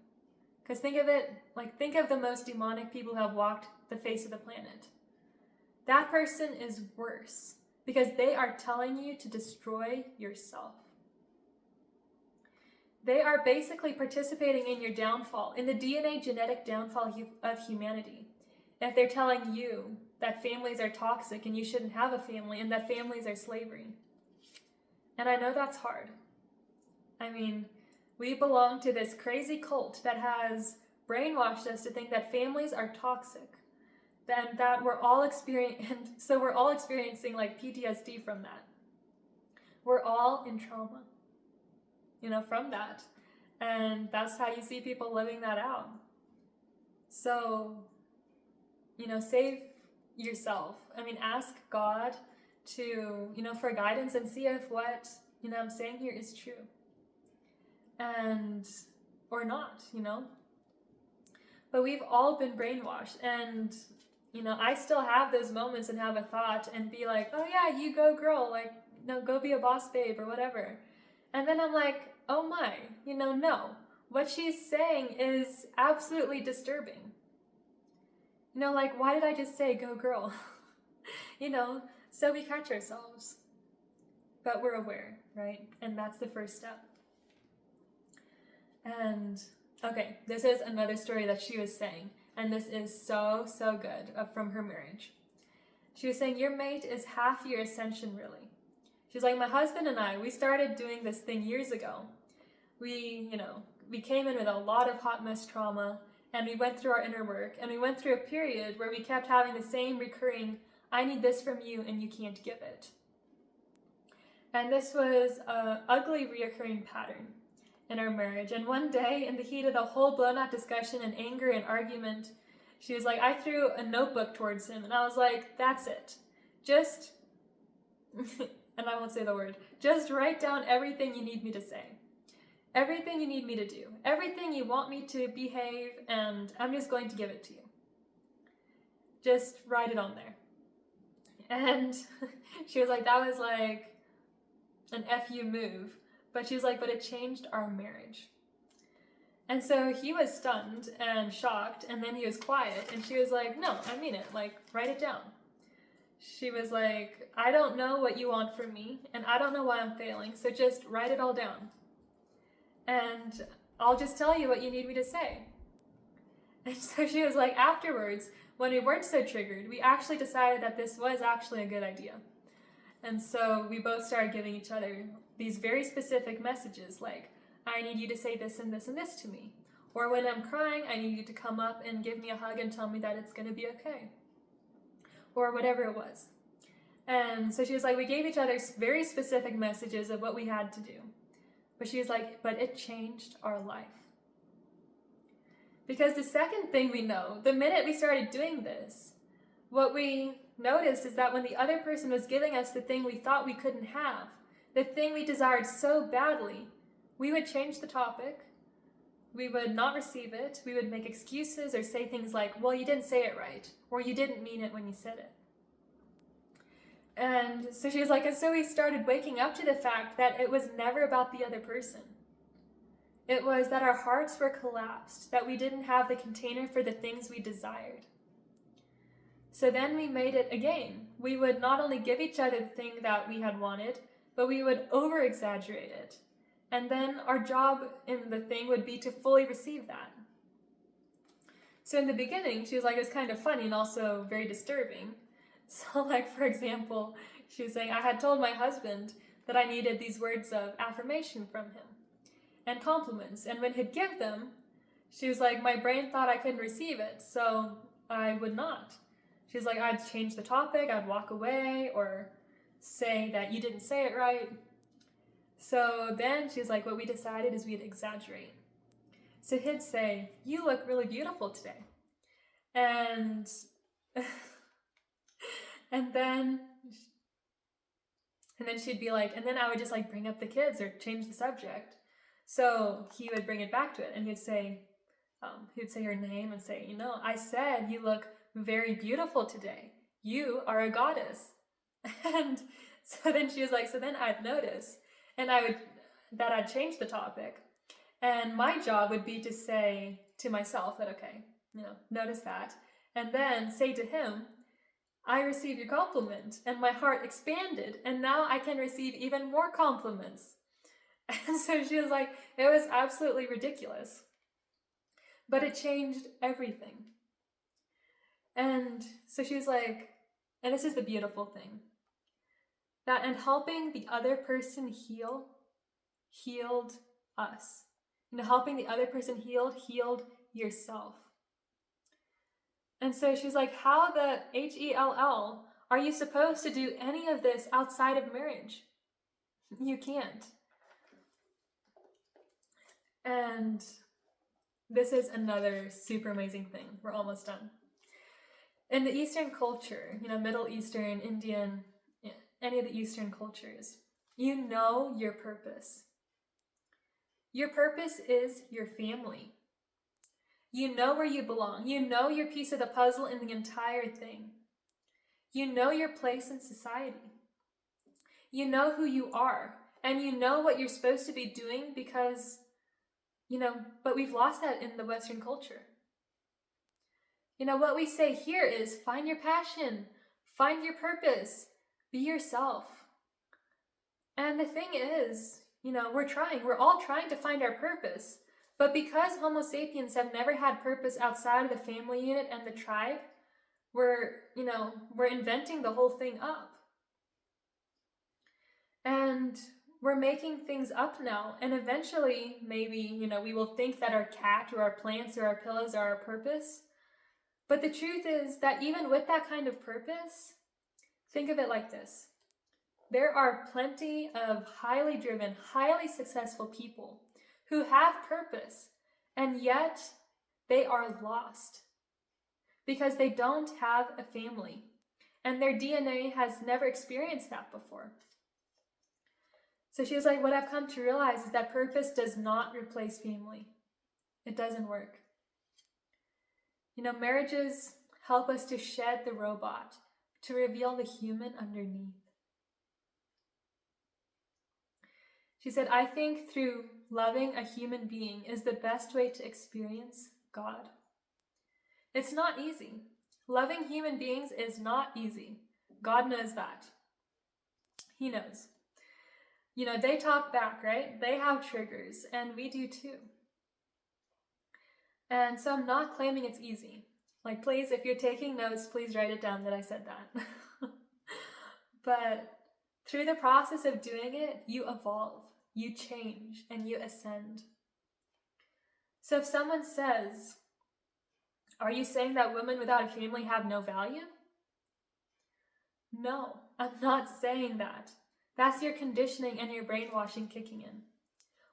Because think of the most demonic people who have walked the face of the planet. That person is worse because they are telling you to destroy yourself. They are basically participating in your downfall, in the DNA genetic downfall of humanity. If they're telling you that families are toxic and you shouldn't have a family and that families are slavery. And I know that's hard. We belong to this crazy cult that has brainwashed us to think that families are toxic. And that we're all experiencing like PTSD from that. We're all in trauma, from that. And that's how you see people living that out. So, save yourself. Ask God to, for guidance and see if what, I'm saying here is true. Or not, But we've all been brainwashed. And, I still have those moments and have a thought and be like, oh yeah, you go girl, go be a boss babe or whatever. And then I'm like, oh my, no. What she's saying is absolutely disturbing. Why did I just say go girl? So we catch ourselves. But we're aware, right? And that's the first step. And, okay, this is another story that she was saying. And this is so, so good from her marriage. She was saying, your mate is half your ascension, really. She's like, my husband and I, we started doing this thing years ago. We came in with a lot of hot mess trauma, and we went through our inner work, and we went through a period where we kept having the same recurring, I need this from you, and you can't give it. And this was an ugly reoccurring pattern in our marriage. And one day, in the heat of the whole blown-out discussion and anger and argument, she was like, I threw a notebook towards him, and I was like, that's it. Just, and I won't say the word, just write down everything you need me to say. Everything you need me to do. Everything you want me to behave, and I'm just going to give it to you. Just write it on there. And she was like, that was like an FU move. But she was like, but it changed our marriage. And so he was stunned and shocked, and then he was quiet, and she was like, no, I mean it, write it down. She was like, I don't know what you want from me, and I don't know why I'm failing, so just write it all down. And I'll just tell you what you need me to say. And so she was like, afterwards, when we weren't so triggered, we actually decided that this was actually a good idea. And so we both started giving each other these very specific messages, like, I need you to say this and this and this to me. Or when I'm crying, I need you to come up and give me a hug and tell me that it's going to be okay. Or whatever it was. And so she was like, we gave each other very specific messages of what we had to do. But she was like, but it changed our life. Because the second thing we know, the minute we started doing this, what we noticed is that when the other person was giving us the thing we thought we couldn't have, the thing we desired so badly, we would change the topic, we would not receive it, we would make excuses or say things like, well, you didn't say it right, or you didn't mean it when you said it. And so she was like, and so we started waking up to the fact that it was never about the other person. It was that our hearts were collapsed, that we didn't have the container for the things we desired. So then we made it a game. We would not only give each other the thing that we had wanted, but we would over-exaggerate it. And then our job in the thing would be to fully receive that. So in the beginning, she was like, it was kind of funny and also very disturbing So like, for example, she was saying, I had told my husband that I needed these words of affirmation from him and compliments. And when he'd give them, she was like, my brain thought I couldn't receive it, so I would not. She was like, I'd change the topic, I'd walk away, or say that you didn't say it right. So then she was like, what we decided is we'd exaggerate. So he'd say, you look really beautiful today. And and then she'd be like, and then I would just like bring up the kids or change the subject. So he would bring it back to it, and he'd say her name and say, I said you look very beautiful today. You are a goddess. And so then she was like, so then I'd notice, and I'd change the topic. And my job would be to say to myself that, okay, notice that. And then say to him, I received your compliment, and my heart expanded, and now I can receive even more compliments. And so she was like, it was absolutely ridiculous. But it changed everything. And so she was like, and this is the beautiful thing, that in helping the other person healed us. Helping the other person healed yourself. And so she's like, how the HELL are you supposed to do any of this outside of marriage? You can't. And this is another super amazing thing. We're almost done. In the Eastern culture, Middle Eastern, Indian, any of the Eastern cultures, you know your purpose. Your purpose is your family. You know where you belong. You know your piece of the puzzle in the entire thing. You know your place in society. You know who you are, and you know what you're supposed to be doing because, but we've lost that in the Western culture. What we say here is find your passion, find your purpose, be yourself. And the thing is, we're all trying to find our purpose, but because Homo sapiens have never had purpose outside of the family unit and the tribe, we're inventing the whole thing up. And we're making things up now, and eventually, maybe, we will think that our cat or our plants or our pillows are our purpose. But the truth is that even with that kind of purpose, think of it like this. There are plenty of highly driven, highly successful people who have purpose, and yet they are lost because they don't have a family, and their DNA has never experienced that before. So she was like, what I've come to realize is that purpose does not replace family. It doesn't work. Marriages help us to shed the robot, to reveal the human underneath. She said, I think through loving a human being is the best way to experience God. It's not easy. Loving human beings is not easy. God knows that. He knows. They talk back, right? They have triggers, and we do too. And so I'm not claiming it's easy. Like, please, if you're taking notes, please write it down that I said that. But through the process of doing it, you evolve, you change, and you ascend. So if someone says, are you saying that women without a family have no value? No, I'm not saying that. That's your conditioning and your brainwashing kicking in.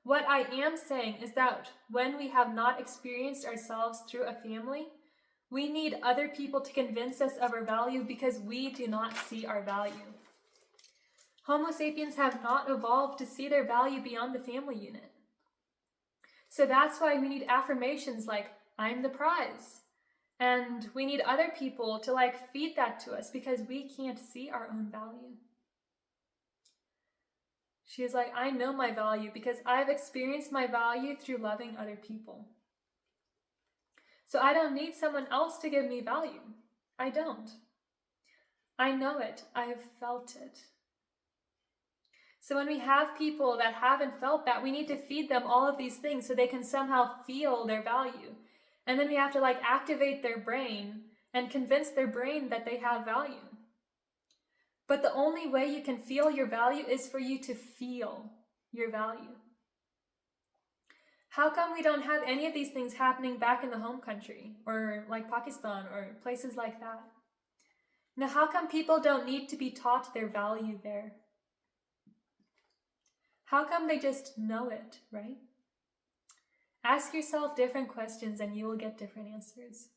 What I am saying is that when we have not experienced ourselves through a family, we need other people to convince us of our value because we do not see our value. Homo sapiens have not evolved to see their value beyond the family unit. So that's why we need affirmations like, I'm the prize. And we need other people to feed that to us because we can't see our own value. She is like, I know my value because I've experienced my value through loving other people. So I don't need someone else to give me value. I don't. I know it. I've felt it. So when we have people that haven't felt that, we need to feed them all of these things so they can somehow feel their value. And then we have to activate their brain and convince their brain that they have value. But the only way you can feel your value is for you to feel your value. How come we don't have any of these things happening back in the home country, or like Pakistan, or places like that? Now, how come people don't need to be taught their value there? How come they just know it, right? Ask yourself different questions and you will get different answers.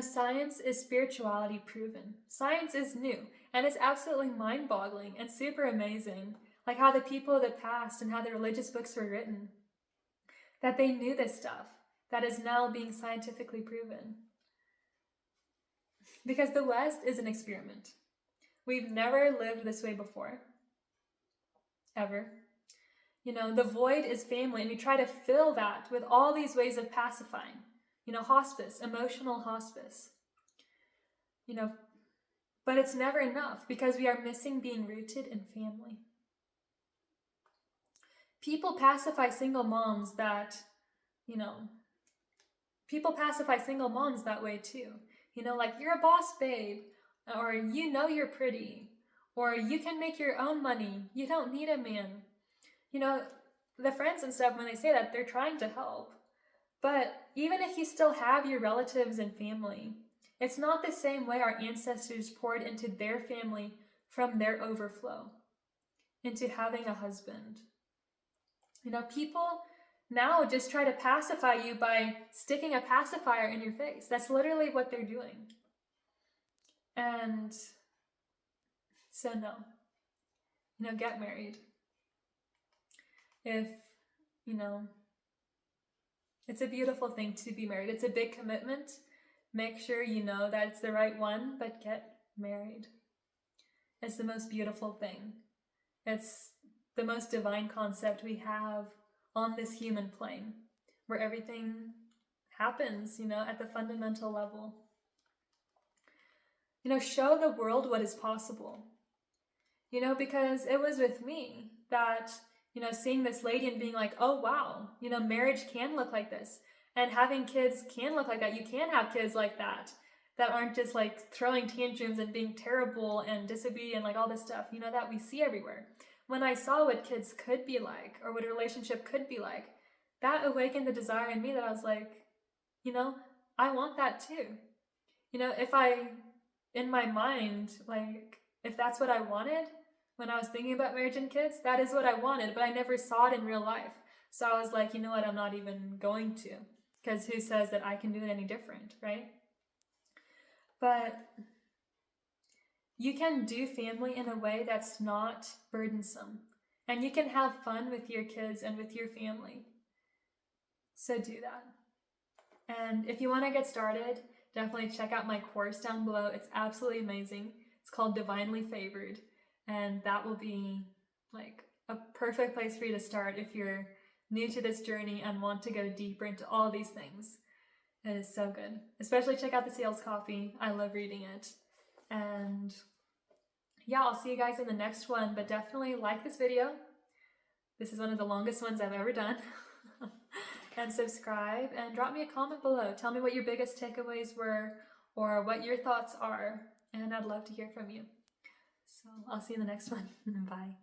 Science is spirituality proven. Science is new, and it's absolutely mind-boggling and super amazing, like how the people of the past and how the religious books were written, that they knew this stuff that is now being scientifically proven. Because the West is an experiment. We've never lived this way before, ever. The void is family, and we try to fill that with all these ways of pacifying. Hospice, emotional hospice. But it's never enough because we are missing being rooted in family. People pacify single moms that way too. Like, you're a boss, babe, or you're pretty, or you can make your own money. You don't need a man. The friends and stuff, when they say that, they're trying to help. But even if you still have your relatives and family, it's not the same way our ancestors poured into their family from their overflow, into having a husband. People now just try to pacify you by sticking a pacifier in your face. That's literally what they're doing. And so no. Get married. If, it's a beautiful thing to be married. It's a big commitment. Make sure you know that it's the right one, but get married. It's the most beautiful thing. It's the most divine concept we have on this human plane, where everything happens, at the fundamental level. Show the world what is possible. Because it was with me that, seeing this lady and being like, oh wow, marriage can look like this, and having kids can look like that. You can have kids like that aren't just like throwing tantrums and being terrible and disobedient, like all this stuff, that we see everywhere. When I saw what kids could be like, or what a relationship could be like, that awakened the desire in me that I was like, I want that too. If in my mind, like, if that's what I wanted, when I was thinking about marriage and kids, that is what I wanted, but I never saw it in real life. So I was like, what, I'm not even going to, because who says that I can do it any different, right? But you can do family in a way that's not burdensome, and you can have fun with your kids and with your family. So do that. And if you want to get started, definitely check out my course down below. It's absolutely amazing. It's called Divinely Favored. And that will be like a perfect place for you to start if you're new to this journey and want to go deeper into all these things. It is so good. Especially check out the sales copy. I love reading it. And yeah, I'll see you guys in the next one, but definitely like this video. This is one of the longest ones I've ever done. And subscribe and drop me a comment below. Tell me what your biggest takeaways were or what your thoughts are. And I'd love to hear from you. So I'll see you in the next one. Bye.